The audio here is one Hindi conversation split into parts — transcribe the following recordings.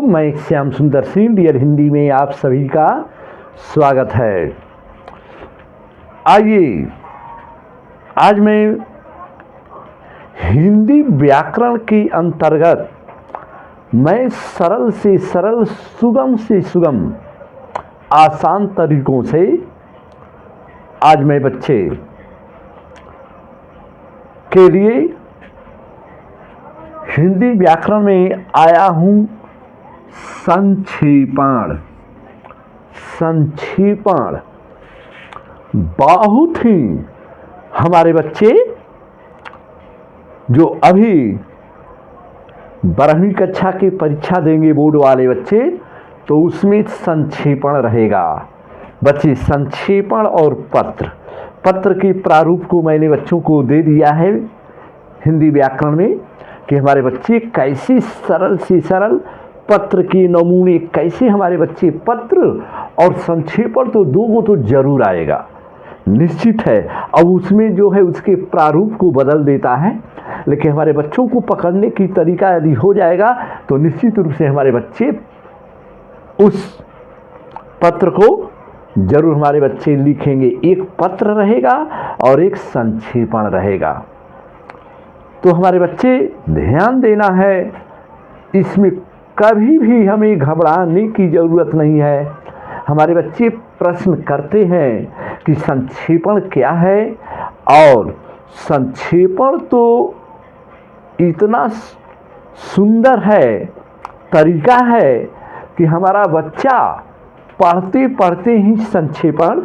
मैं श्याम सुंदर सिंह डियर हिंदी में आप सभी का स्वागत है। आइए आज मैं हिंदी व्याकरण के अंतर्गत मैं सरल से सरल, सुगम से सुगम, आसान तरीकों से आज मैं बच्चे के लिए हिंदी व्याकरण में आया हूँ संक्षेपण। संक्षेपण बहुत ही हमारे बच्चे जो अभी 12वीं कक्षा की परीक्षा देंगे, बोर्ड वाले बच्चे, तो उसमें संक्षेपण रहेगा। बच्चे संक्षेपण और पत्र के प्रारूप को मैंने बच्चों को दे दिया है हिंदी व्याकरण में कि हमारे बच्चे कैसे सरल से सरल पत्र के नमूने, कैसे हमारे बच्चे पत्र और संक्षेपण तो दो तो जरूर आएगा, निश्चित है। अब उसमें जो है उसके प्रारूप को बदल देता है, लेकिन हमारे बच्चों को पकड़ने की तरीका यदि हो जाएगा तो निश्चित रूप से हमारे बच्चे उस पत्र को जरूर हमारे बच्चे लिखेंगे। एक पत्र रहेगा और एक संक्षेपण रहेगा। तो हमारे बच्चे ध्यान देना है, इसमें कभी भी हमें घबराने की ज़रूरत नहीं है। हमारे बच्चे प्रश्न करते हैं कि संक्षेपण क्या है, और संक्षेपण तो इतना सुंदर है, तरीका है कि हमारा बच्चा पढ़ते पढ़ते ही संक्षेपण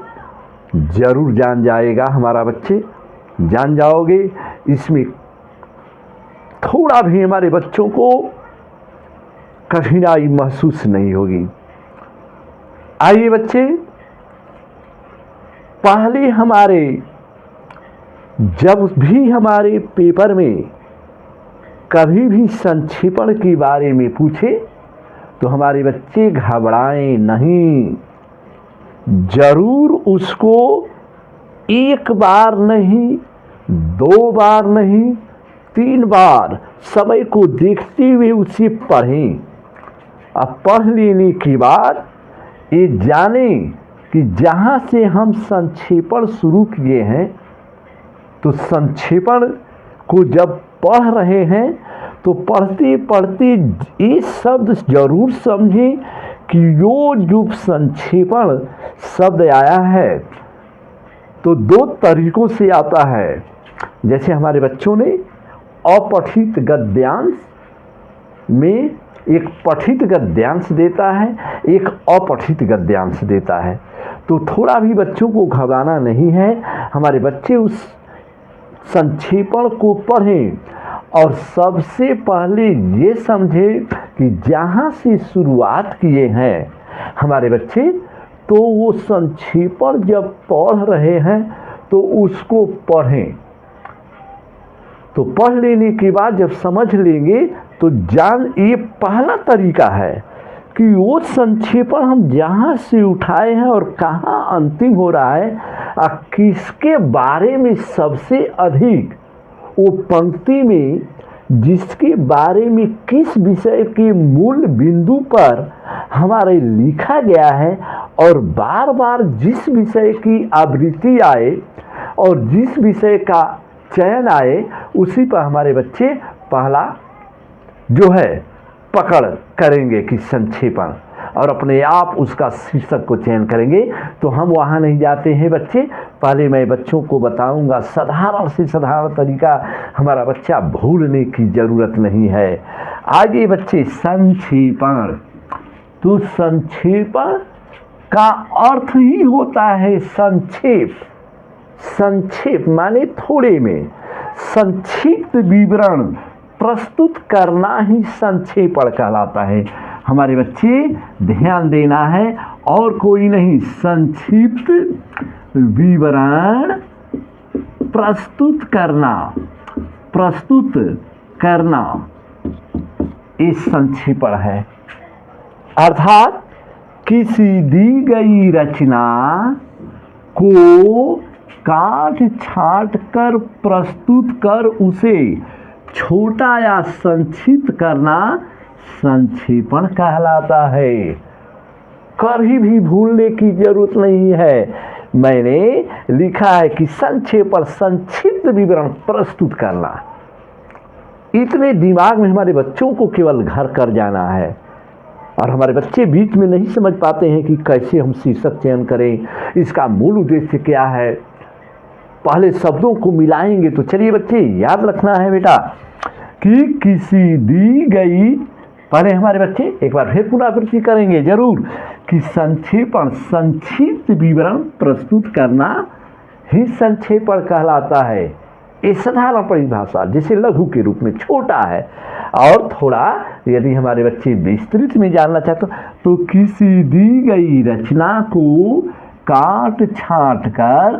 जरूर जान जाएगा। हमारा बच्चे जान जाओगे, इसमें थोड़ा भी हमारे बच्चों को कठिनाई महसूस नहीं होगी। आइए बच्चे, पहले हमारे जब भी हमारे पेपर में कभी भी संक्षेपण के बारे में पूछे तो हमारे बच्चे घबराएं नहीं, जरूर उसको एक बार नहीं, 2 बार नहीं, 3 बार समय को देखते हुए उसे पढ़ें। अब पढ़ लेने के बाद ये जानें कि जहाँ से हम संक्षेपण शुरू किए हैं, तो संक्षेपण को जब पढ़ रहे हैं तो पढ़ते पढ़ते ये शब्द जरूर समझें कि यो जो संक्षेपण शब्द आया है तो 2 तरीकों से आता है। जैसे हमारे बच्चों ने अपठित गद्यांश में एक पठित गद्यांश देता है, एक अपठित गद्यांश देता है, तो थोड़ा भी बच्चों को घबराना नहीं है। हमारे बच्चे उस संक्षेपण को पढ़ें और सबसे पहले ये समझें कि जहाँ से शुरुआत किए हैं हमारे बच्चे, तो वो संक्षेपण जब पढ़ रहे हैं तो उसको पढ़ें। तो पढ़ लेने के बाद जब समझ लेंगे तो ये पहला तरीका है कि वो संक्षेपण हम जहाँ से उठाए हैं और कहाँ अंतिम हो रहा है, किसके बारे में सबसे अधिक वो पंक्ति में, जिसके बारे में किस विषय के मूल बिंदु पर हमारे लिखा गया है, और बार बार जिस विषय की आवृत्ति आए और जिस विषय का चयन आए, उसी पर हमारे बच्चे पहला जो है पकड़ करेंगे कि संक्षेपण, और अपने आप उसका शीर्षक को चयन करेंगे। तो हम वहाँ नहीं जाते हैं बच्चे, पहले मैं बच्चों को बताऊंगा साधारण से साधारण तरीका, हमारा बच्चा भूलने की ज़रूरत नहीं है। आगे बच्चे, संक्षेपण, तो संक्षेपण का अर्थ ही होता है संक्षेप। संक्षेप माने थोड़े में, संक्षिप्त विवरण प्रस्तुत करना ही संक्षेपण कहलाता है। हमारे बच्चे ध्यान देना है, और कोई नहीं, संक्षिप्त विवरण प्रस्तुत करना ये संक्षेपण है। अर्थात किसी दी गई रचना को काट छाँट कर प्रस्तुत कर उसे छोटा या संक्षिप्त करना संक्षेपण कहलाता है। कभी भी भूलने की जरूरत नहीं है। मैंने लिखा है कि संक्षेपण संक्षिप्त विवरण प्रस्तुत करना। इतने दिमाग में हमारे बच्चों को केवल घर कर जाना है। और हमारे बच्चे बीच में नहीं समझ पाते हैं कि कैसे हम शीर्षक चयन करें, इसका मूल उद्देश्य क्या है। पहले शब्दों को मिलाएंगे। तो चलिए बच्चे, याद रखना है बेटा कि किसी दी गई, पहले हमारे बच्चे एक बार फिर पुनरावृत्ति करेंगे जरूर कि संक्षेपण संक्षिप्त विवरण प्रस्तुत करना ही संक्षेपण कहलाता है। ये साधारण परिभाषा, जिसे लघु के रूप में छोटा है। और थोड़ा यदि हमारे बच्चे विस्तृत में जानना चाहते तो किसी दी गई रचना को काट छांट कर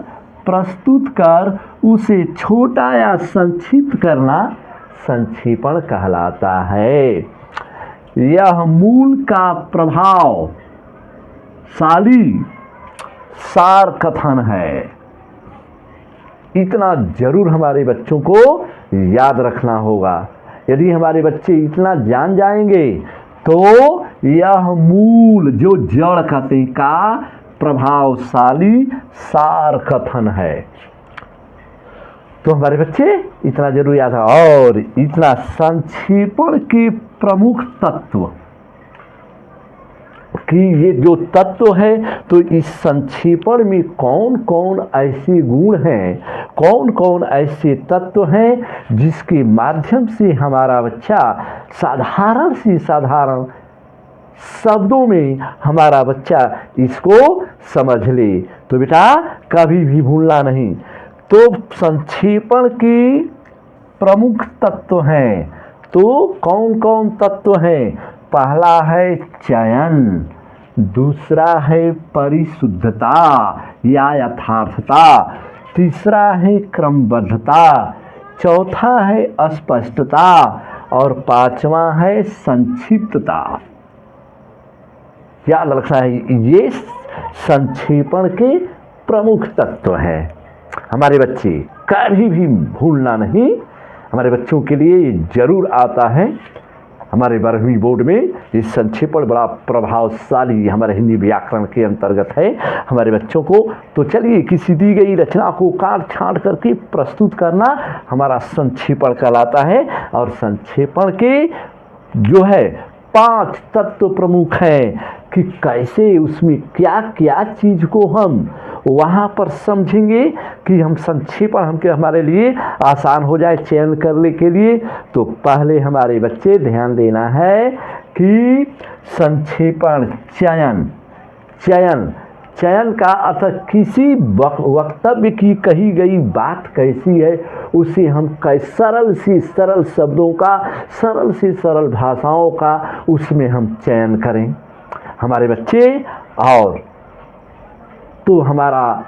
प्रस्तुत कर उसे छोटा या संक्षिप्त करना संक्षेपण कहलाता है। यह मूल का प्रभावशाली सार कथन है। इतना जरूर हमारे बच्चों को याद रखना होगा। यदि हमारे बच्चे इतना जान जाएंगे तो यह मूल, जो जड़ कहते का प्रभावशाली सार कथन है। तो हमारे बच्चे इतना जरूर याद है। और इतना संक्षेपण के प्रमुख तत्व कि ये जो तत्व है, तो इस संक्षेपण में कौन कौन ऐसे गुण हैं, कौन कौन ऐसे तत्व हैं जिसके माध्यम से हमारा बच्चा साधारण से साधारण शब्दों में हमारा बच्चा इसको समझ ले। तो बेटा कभी भी भूलना नहीं। तो संक्षेपण के प्रमुख तत्व हैं। तो कौन कौन तत्व हैं? पहला है चयन, दूसरा है परिशुद्धता या यथार्थता, तीसरा है क्रमबद्धता, चौथा है अस्पष्टता और पांचवा है संक्षिप्तता। याद रखना है, ये संक्षेपण के प्रमुख तत्व हैं। हमारे बच्चे कभी भी भूलना नहीं। हमारे बच्चों के लिए ये जरूर आता है। हमारे 12वीं बोर्ड में ये संक्षेपण बड़ा प्रभावशाली हमारे हिंदी व्याकरण के अंतर्गत है हमारे बच्चों को। तो चलिए, किसी दी गई रचना को काट छांट करके प्रस्तुत करना हमारा संक्षेपण कहलाता है। और संक्षेपण के जो है 5 तत्व प्रमुख हैं कि कैसे उसमें क्या क्या चीज़ को हम वहाँ पर समझेंगे कि हम संक्षेपण हमारे लिए आसान हो जाए चयन करने के लिए। तो पहले हमारे बच्चे ध्यान देना है कि संक्षेपण चयन का अर्थ किसी वक्तव्य की कही गई बात कैसी है उसे हम सरल से सरल शब्दों का, सरल से सरल भाषाओं का उसमें हम चयन करें हमारे बच्चे। और तो हमारा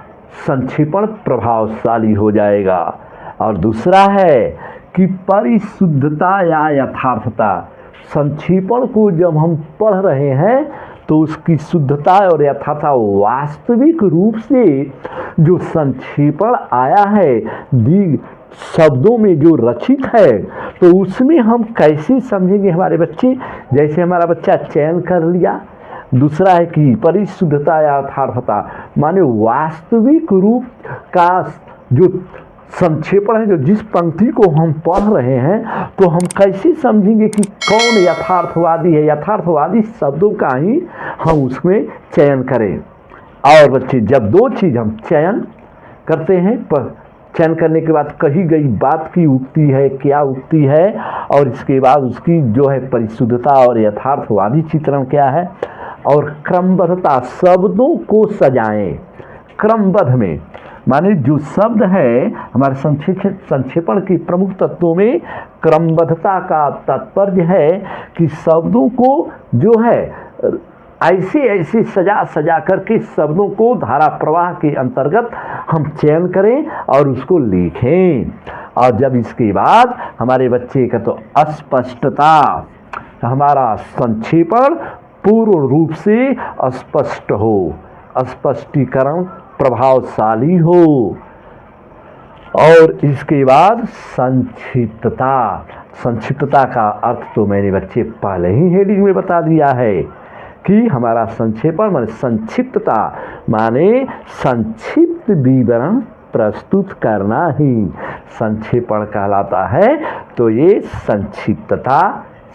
संक्षेपण प्रभावशाली हो जाएगा। और दूसरा है कि परिशुद्धता या यथार्थता। संक्षेपण को जब हम पढ़ रहे हैं तो उसकी शुद्धता और यथार्थता, वास्तविक रूप से जो संक्षेपण आया है शब्दों में जो रचित है, तो उसमें हम कैसे समझेंगे हमारे बच्चे। जैसे हमारा बच्चा चयन कर लिया। दूसरा है कि परिशुद्धता या यथार्थता, माने वास्तविक रूप का जो संक्षेपण है, जो जिस पंक्ति को हम पढ़ रहे हैं, तो हम कैसे समझेंगे कि कौन यथार्थवादी है। यथार्थवादी शब्दों का ही हम उसमें चयन करें। और बच्चे जब 2 चीज़ हम चयन करते हैं, चयन करने के बाद कही गई बात की उक्ति है, क्या उक्ति है, और इसके बाद उसकी जो है परिशुद्धता और यथार्थवादी चित्रण क्या है, और क्रमबद्धता, शब्दों को सजाएं क्रमबद्ध में। माने जो शब्द है हमारे संक्षेपण के प्रमुख तत्वों में क्रमबद्धता का तात्पर्य है कि शब्दों को जो है ऐसे सजा करके शब्दों को धारा प्रवाह के अंतर्गत हम चयन करें और उसको लिखें। और जब इसके बाद हमारे बच्चे का तो अस्पष्टता, हमारा संक्षेपण पूर्ण रूप से स्पष्ट हो, स्पष्टीकरण प्रभावशाली हो। और इसके बाद संक्षिप्तता, संक्षिप्तता का अर्थ तो मैंने बच्चे पहले ही हेडिंग में बता दिया है कि हमारा संक्षेपण माने संक्षिप्तता माने संक्षिप्त विवरण प्रस्तुत करना ही संक्षेपण कहलाता है। तो ये संक्षिप्तता,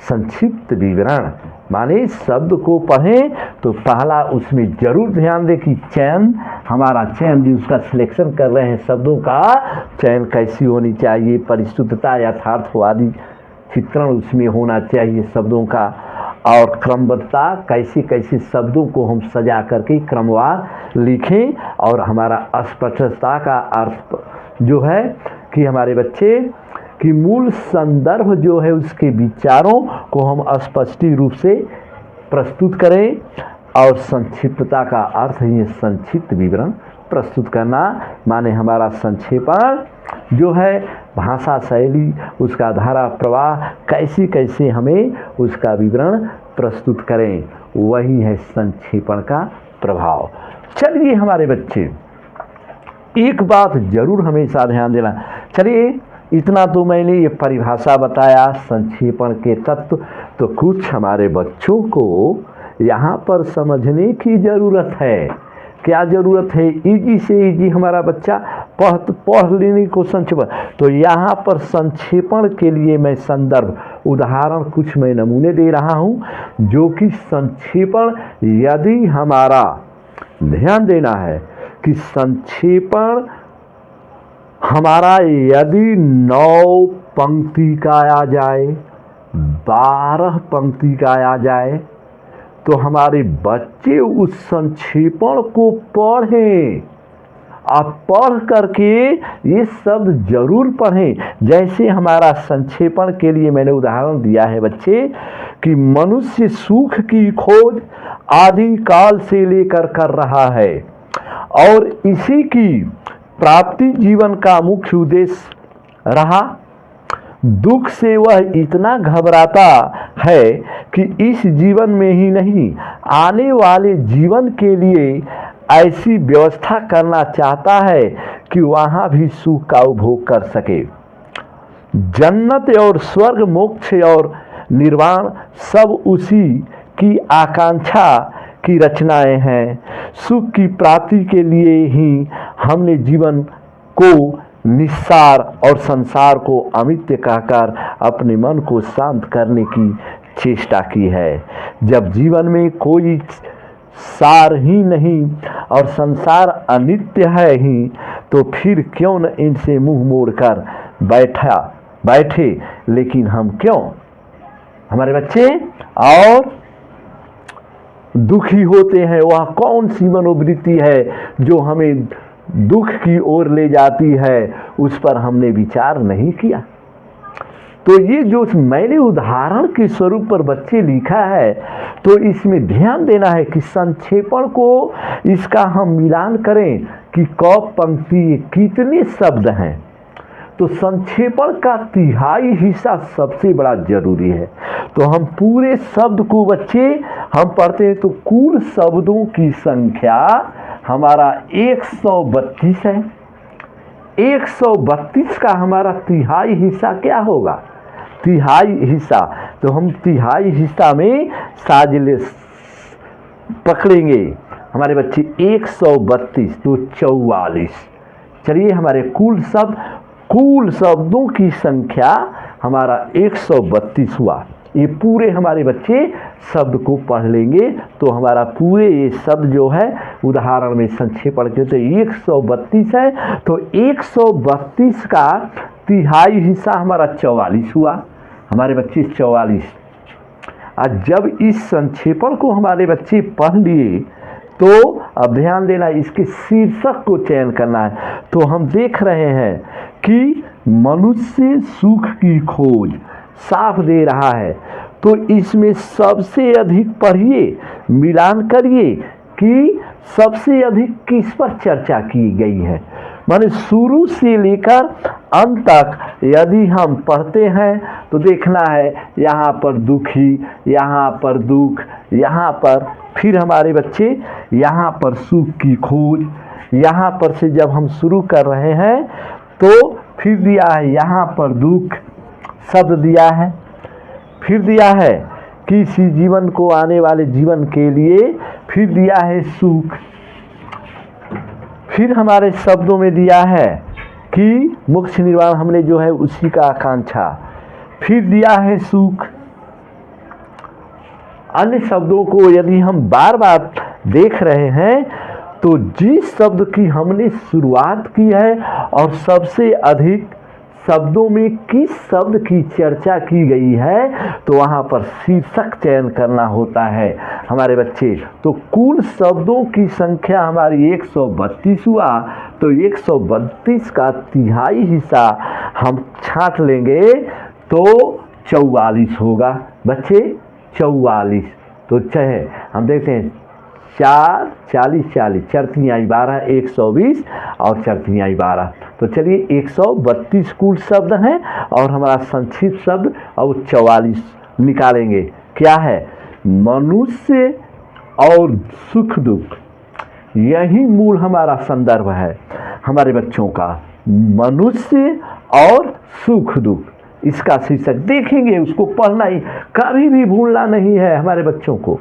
संक्षिप्त विवरण माने शब्द को पढ़ें तो पहला उसमें जरूर ध्यान दें कि चयन, हमारा चयन जो उसका सिलेक्शन कर रहे हैं शब्दों का चयन कैसी होनी चाहिए, परिशुद्धता, यथार्थवादी चित्रण उसमें होना चाहिए शब्दों का, और क्रमबद्धता, कैसे कैसे शब्दों को हम सजा करके क्रमवार लिखें, और हमारा स्पष्टता का अर्थ जो है कि हमारे बच्चे कि मूल संदर्भ जो है उसके विचारों को हम स्पष्ट रूप से प्रस्तुत करें, और संक्षिप्तता का अर्थ है संक्षिप्त विवरण प्रस्तुत करना माने हमारा संक्षेपण जो है भाषा शैली, उसका धारा प्रवाह, कैसे कैसे हमें उसका विवरण प्रस्तुत करें, वही है संक्षेपण का प्रभाव। चलिए हमारे बच्चे एक बात जरूर हमेशा ध्यान देना। चलिए इतना तो मैंने ये परिभाषा बताया संक्षेपण के तत्व, तो कुछ हमारे बच्चों को यहाँ पर समझने की ज़रूरत है। क्या ज़रूरत है? इजी से इजी हमारा बच्चा पढ़ लेने को संक्षेपण। तो यहाँ पर संक्षेपण के लिए मैं संदर्भ उदाहरण कुछ मैं नमूने दे रहा हूँ, जो कि संक्षेपण यदि हमारा ध्यान देना है कि संक्षेपण हमारा यदि 9 पंक्ति का आ जाए, 12 पंक्ति का आ जाए, तो हमारे बच्चे उस संक्षेपण को पढ़ें। आप पढ़ करके ये शब्द जरूर पढ़ें। जैसे हमारा संक्षेपण के लिए मैंने उदाहरण दिया है बच्चे कि मनुष्य सुख की खोज आदि काल से लेकर कर रहा है, और इसी की प्राप्ति जीवन का मुख्य उद्देश्य रहा। दुख से वह इतना घबराता है कि इस जीवन में ही नहीं, आने वाले जीवन के लिए ऐसी व्यवस्था करना चाहता है कि वहाँ भी सुख का उपभोग कर सके। जन्नत और स्वर्ग, मोक्ष और निर्वाण सब उसी की आकांक्षा की रचनाएं हैं। सुख की प्राप्ति के लिए ही हमने जीवन को निस्सार और संसार को अमित्य कहकर अपने मन को शांत करने की चेष्टा की है। जब जीवन में कोई सार ही नहीं और संसार अनित्य है ही, तो फिर क्यों न इनसे मुंह मोड़कर बैठे। लेकिन हम क्यों हमारे बच्चे और दुखी होते हैं? वह कौन सी मनोवृत्ति है जो हमें दुख की ओर ले जाती है? उस पर हमने विचार नहीं किया। तो ये जो मैंने उदाहरण के स्वरूप पर बच्चे लिखा है, तो इसमें ध्यान देना है कि संक्षेपण को इसका हम मिलान करें कि कब पंक्ति कितने शब्द हैं। तो संक्षेपण का 1/3 हिस्सा सबसे बड़ा जरूरी है। तो हम पूरे शब्द को बच्चे हम पढ़ते हैं तो कुल शब्दों की संख्या हमारा 132 है। 132 का हमारा 1/3 हिस्सा क्या होगा? 1/3 हिस्सा, तो हम 1/3 हिस्सा में साजिले पकड़ेंगे हमारे बच्चे 132 तो 44। चलिए हमारे कुल शब्दों की संख्या हमारा 132 हुआ। ये पूरे हमारे बच्चे शब्द को पढ़ लेंगे तो हमारा पूरे ये शब्द जो है उदाहरण में संक्षेपण के तो 132 है। तो 132 का 1/3 हिस्सा हमारा 44 हुआ। हमारे बच्चे 44। आज जब इस संक्षेपण को हमारे बच्चे पढ़ लिए तो अब ध्यान देना, इसके शीर्षक को चयन करना है। तो हम देख रहे हैं कि मनुष्य सुख की खोज साफ दे रहा है। तो इसमें सबसे अधिक पढ़िए, मिलान करिए कि सबसे अधिक किस पर चर्चा की गई है। माने शुरू से लेकर अंत तक यदि हम पढ़ते हैं तो देखना है यहाँ पर दुखी, यहाँ पर दुख, यहाँ पर फिर हमारे बच्चे यहाँ पर सुख की खोज, यहाँ पर से जब हम शुरू कर रहे हैं तो फिर दिया है यहाँ पर दुख, शब्द दिया है, फिर दिया है कि इसी जीवन को आने वाले जीवन के लिए, फिर दिया है सुख, फिर हमारे शब्दों में दिया है कि मोक्ष निर्वाण हमने जो है उसी का आकांक्षा, फिर दिया है सुख। अन्य शब्दों को यदि हम बार बार देख रहे हैं तो जिस शब्द की हमने शुरुआत की है और सबसे अधिक शब्दों में किस शब्द की चर्चा की गई है तो वहाँ पर शीर्षक चयन करना होता है हमारे बच्चे। तो कुल शब्दों की संख्या हमारी 132 हुआ, तो 132 का तिहाई हिस्सा हम छांट लेंगे तो 44 होगा बच्चे, 44। तो चाहे हम देखते हैं 4, 40, 40, 4 3 12, 120 और 4 3 12। तो चलिए 132 कुल शब्द हैं और हमारा संक्षिप्त शब्द और 44 निकालेंगे। क्या है? मनुष्य और सुख दुख, यही मूल हमारा संदर्भ है हमारे बच्चों का। मनुष्य और सुख दुख, इसका शीर्षक देखेंगे, उसको पढ़ना ही, कभी भी भूलना नहीं है हमारे बच्चों को।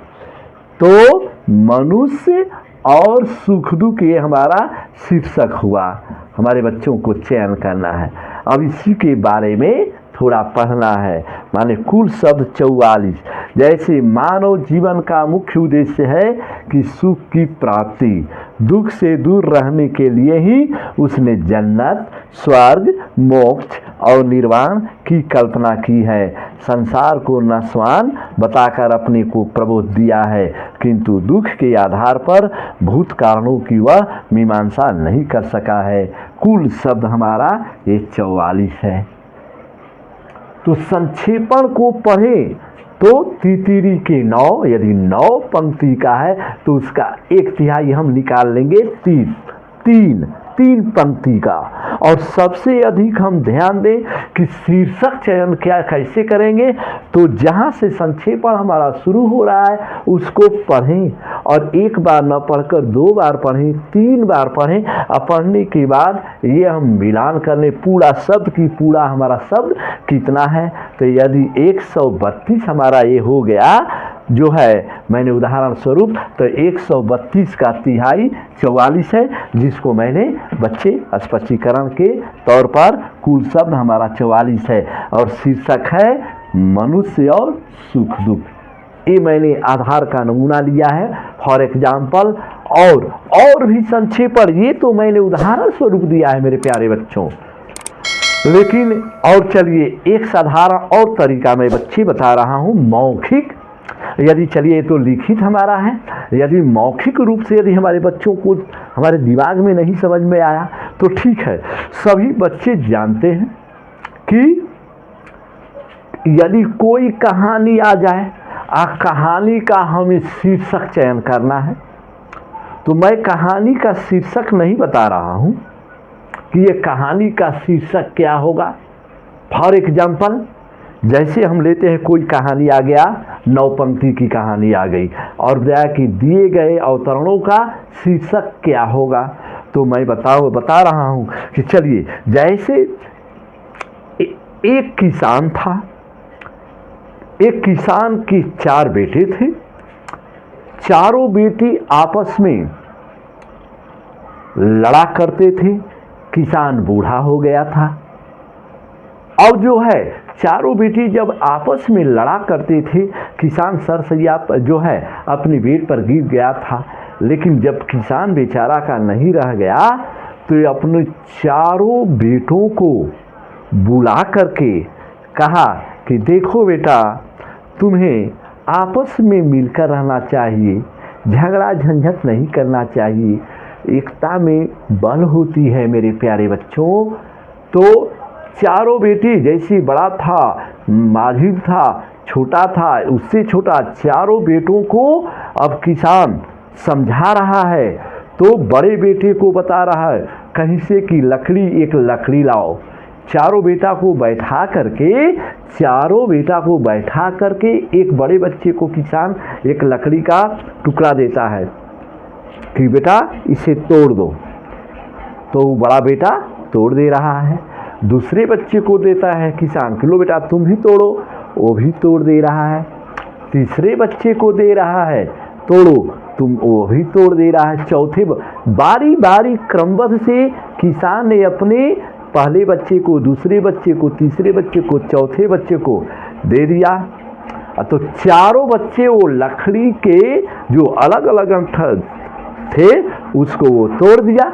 तो मनुष्य और सुख दुख ये हमारा शीर्षक हुआ, हमारे बच्चों को चयन करना है। अब इसी के बारे में थोड़ा पढ़ना है। माने कुल शब्द 44। जैसे मानव जीवन का मुख्य उद्देश्य है कि सुख की प्राप्ति, दुख से दूर रहने के लिए ही उसने जन्नत, स्वर्ग, मोक्ष और निर्वाण की कल्पना की है। संसार को नश्वान बताकर अपने को प्रबोध दिया है, किंतु दुख के आधार पर भूत कारणों की वह मीमांसा नहीं कर सका है। कुल शब्द हमारा ये 44 है। तो संक्षेपण को पढ़ें तो तितीरी के 9, यदि 9 पंक्ति का है तो उसका 1/3 हम निकाल लेंगे 3 पंक्ति का। और सबसे अधिक हम ध्यान दें कि शीर्षक चयन क्या कैसे करेंगे, तो जहाँ से संक्षेपण हमारा शुरू हो रहा है उसको पढ़ें, और एक बार न पढ़कर 2 बार पढ़ें, 3 बार पढ़ें। और पढ़ने के बाद ये हम मिलान करने पूरा शब्द की पूरा हमारा शब्द कितना है। तो यदि 132 हमारा ये हो गया जो है, मैंने उदाहरण स्वरूप, तो 132 का तिहाई 44 है, जिसको मैंने बच्चे स्पष्टीकरण के तौर पर कुल शब्द हमारा 44 है और शीर्षक है मनुष्य और सुख दुख। ये मैंने आधार का नमूना लिया है फॉर एग्जाम्पल, और भी संक्षेपण ये तो मैंने उदाहरण स्वरूप दिया है मेरे प्यारे बच्चों। लेकिन और चलिए एक साधारण और तरीका मैं बच्चे बता रहा हूँ, मौखिक। यदि चलिए तो लिखित हमारा है, यदि मौखिक रूप से यदि हमारे बच्चों को हमारे दिमाग में नहीं समझ में आया तो ठीक है। सभी बच्चे जानते हैं कि यदि कोई कहानी आ जाए, कहानी का हमें शीर्षक चयन करना है, तो मैं कहानी का शीर्षक नहीं बता रहा हूँ कि ये कहानी का शीर्षक क्या होगा। फॉर एग्जाम्पल, जैसे हम लेते हैं कोई कहानी आ गया, 9 पंक्ति की कहानी आ गई और कि दिए गए अवतरणों का शीर्षक क्या होगा, तो मैं बता रहा हूँ कि चलिए, जैसे एक किसान था, एक किसान के 4 बेटे थे, चारों बेटे आपस में लड़ा करते थे। किसान बूढ़ा हो गया था। अब जो है चारों बेटे जब आपस में लड़ा करते थे, किसान सरसैया जो है अपनी बेट पर गिर गया था। लेकिन जब किसान बेचारा का नहीं रह गया तो अपने चारों बेटों को बुला करके कहा कि देखो बेटा, तुम्हें आपस में मिलकर रहना चाहिए, झगड़ा झंझट नहीं करना चाहिए, एकता में बल होती है मेरे प्यारे बच्चों। तो चारों बेटे, जैसे बड़ा था, माझिल था, छोटा था, उससे छोटा, चारों बेटों को अब किसान समझा रहा है। तो बड़े बेटे को बता रहा है कहीं से कि एक लकड़ी लाओ। चारों बेटा को बैठा करके एक बड़े बच्चे को किसान एक लकड़ी का टुकड़ा देता है कि बेटा इसे तोड़ दो। तो बड़ा बेटा तोड़ दे रहा है। दूसरे बच्चे को देता है किसान कि लो बेटा तुम भी तोड़ो, वो भी तोड़ दे रहा है। तीसरे बच्चे को दे रहा है तोड़ो, तुम वो भी तोड़ दे रहा है। चौथे बारी बारी क्रमबद्ध से किसान ने अपने पहले बच्चे को, दूसरे बच्चे को, तीसरे बच्चे को, चौथे बच्चे को दे दिया। तो चारों बच्चे वो लकड़ी के जो अलग अलग थे उसको वो तोड़ दिया,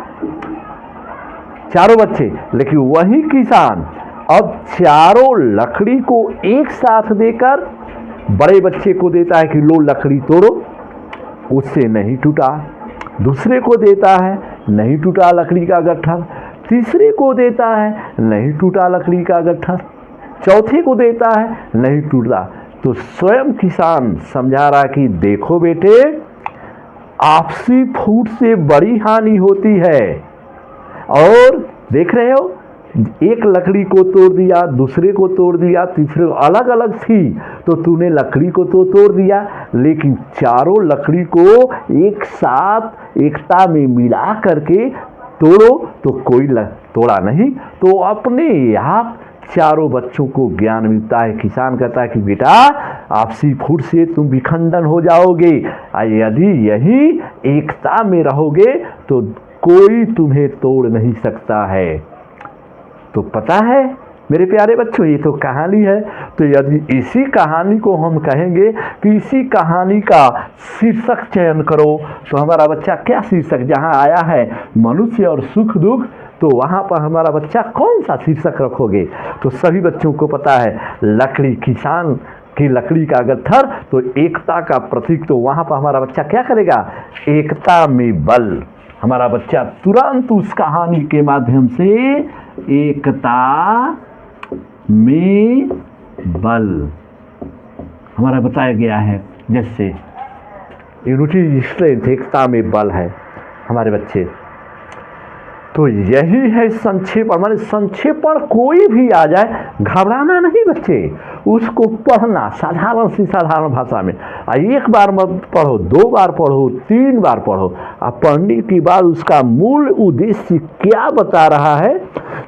चारों बच्चे। लेकिन वही किसान अब चारों लकड़ी को एक साथ देकर बड़े बच्चे को देता है कि लो लकड़ी तोड़ो, उससे नहीं टूटा। दूसरे को देता है, नहीं टूटा लकड़ी का गट्ठर। तीसरे को देता है, नहीं टूटा लकड़ी का गट्ठर। चौथे को देता है, नहीं टूटा। तो स्वयं किसान समझा रहा कि देखो बेटे, आपसी फूट से बड़ी हानि होती है। और देख रहे हो, एक लकड़ी को तोड़ दिया, दूसरे को तोड़ दिया, तीसरे को, अलग अलग थी तो तूने लकड़ी को तो तोड़ दिया, लेकिन चारों लकड़ी को एक साथ एकता में मिला करके तोड़ो तो कोई तोड़ा नहीं। तो अपने आप चारों बच्चों को ज्ञान मिलता है। किसान कहता है कि बेटा आपसी फूट से तुम विखंडन हो जाओगे, यदि यही एकता में रहोगे तो कोई तुम्हें तोड़ नहीं सकता है। तो पता है मेरे प्यारे बच्चों, ये तो कहानी है। तो यदि इसी कहानी को हम कहेंगे कि इसी कहानी का शीर्षक चयन करो, तो हमारा बच्चा क्या शीर्षक, जहाँ आया है मनुष्य और सुख दुख, तो वहाँ पर हमारा बच्चा कौन सा शीर्षक रखोगे? तो सभी बच्चों को पता है लकड़ी, किसान की लकड़ी का गट्ठर तो एकता का प्रतीक। तो वहाँ पर हमारा बच्चा क्या करेगा? एकता में बल। हमारा बच्चा तुरंत उस कहानी के माध्यम से एकता में बल हमारा बताया गया है। जैसे यूनिटी स्ट्रेंथ, एकता में बल है हमारे बच्चे। तो यही है संक्षेपण। माने संक्षेपण कोई भी आ जाए घबराना नहीं बच्चे, उसको पढ़ना साधारण सी साधारण भाषा में। एक बार मत पढ़ो, 2 बार पढ़ो, 3 बार पढ़ो। पढ़ने के बाद उसका मूल उद्देश्य क्या बता रहा है,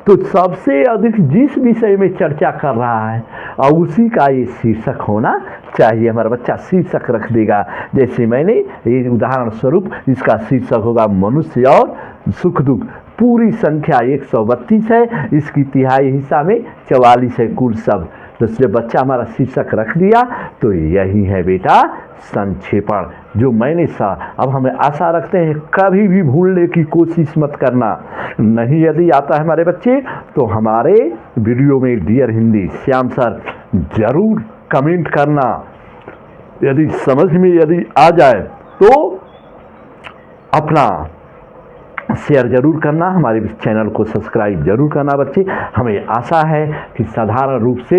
तो सबसे अधिक जिस विषय में चर्चा कर रहा है और उसी का ये शीर्षक होना चाहिए। हमारा बच्चा शीर्षक रख देगा। जैसे मैंने ये उदाहरण स्वरूप इसका शीर्षक होगा मनुष्य और सुख दुख। पूरी संख्या 132 है, इसकी तिहाई हिस्सा में 44 है कुल शब्द। तो जब बच्चा हमारा शीर्षक रख दिया तो यही है बेटा संक्षेपण, जो मैंने अब हमें आशा रखते हैं कभी भी भूलने की कोशिश मत करना। नहीं यदि आता है हमारे बच्चे तो हमारे वीडियो में डियर हिंदी श्याम सर जरूर कमेंट करना। यदि समझ में यदि आ जाए तो अपना शेयर जरूर करना, हमारे चैनल को सब्सक्राइब जरूर करना बच्चे। हमें आशा है कि साधारण रूप से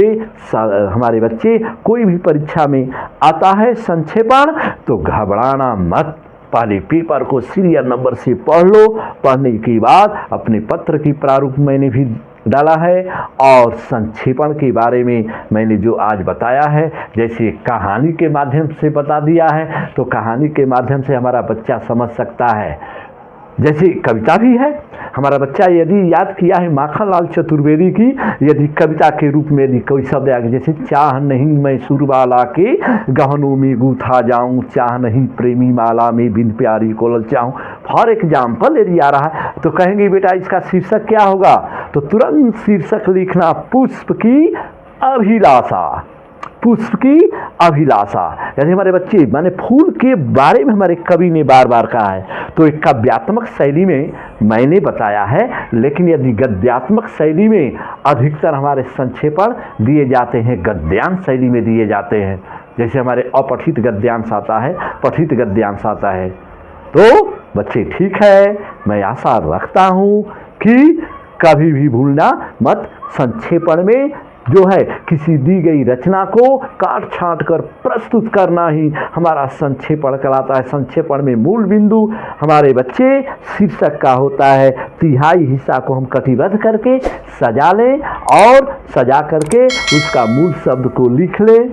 हमारे बच्चे कोई भी परीक्षा में आता है संक्षेपण तो घबराना मत। पहले पेपर को सीरियल नंबर से पढ़ लो। पढ़ने के बाद अपने पत्र की प्रारूप मैंने भी डाला है और संक्षेपण के बारे में मैंने जो आज बताया है, जैसे कहानी के माध्यम से बता दिया है, तो कहानी के माध्यम से हमारा बच्चा समझ सकता है। जैसे कविता भी है, हमारा बच्चा यदि याद किया है माखनलाल चतुर्वेदी की, यदि कविता के रूप में यदि कोई शब्द आ गया, जैसे चाह नहीं मैं सुरबाला के गहनों में गूथा जाऊं, चाह नहीं प्रेमी माला में बिन प्यारी को ललचाऊं। फॉर एग्जाम्पल यदि आ रहा है तो कहेंगे बेटा इसका शीर्षक क्या होगा, तो तुरंत शीर्षक लिखना पुष्प की अभिलाषा। पुष्प की अभिलाषा। यदि हमारे बच्चे माने फूल के बारे में हमारे कवि ने बार बार कहा है, तो एक काव्यात्मक शैली में मैंने बताया है, लेकिन यदि गद्यात्मक शैली में अधिकतर हमारे संक्षेपण दिए जाते हैं, गद्यांश शैली में दिए जाते हैं। जैसे हमारे अपठित गद्यांश आता है, पठित गद्यांश आता है। तो बच्चे ठीक है, मैं आशा रखता हूँ कि कभी भी भूलना मत। संक्षेपण में जो है किसी दी गई रचना को काट छांट कर प्रस्तुत करना ही हमारा संक्षेपण कहलाता है। संक्षेपण में मूल बिंदु हमारे बच्चे शीर्षक का होता है। तिहाई हिस्सा को हम कटिबद्ध करके सजा लें और सजा करके उसका मूल शब्द को लिख लें।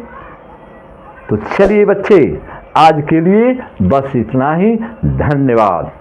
तो चलिए बच्चे, आज के लिए बस इतना ही। धन्यवाद।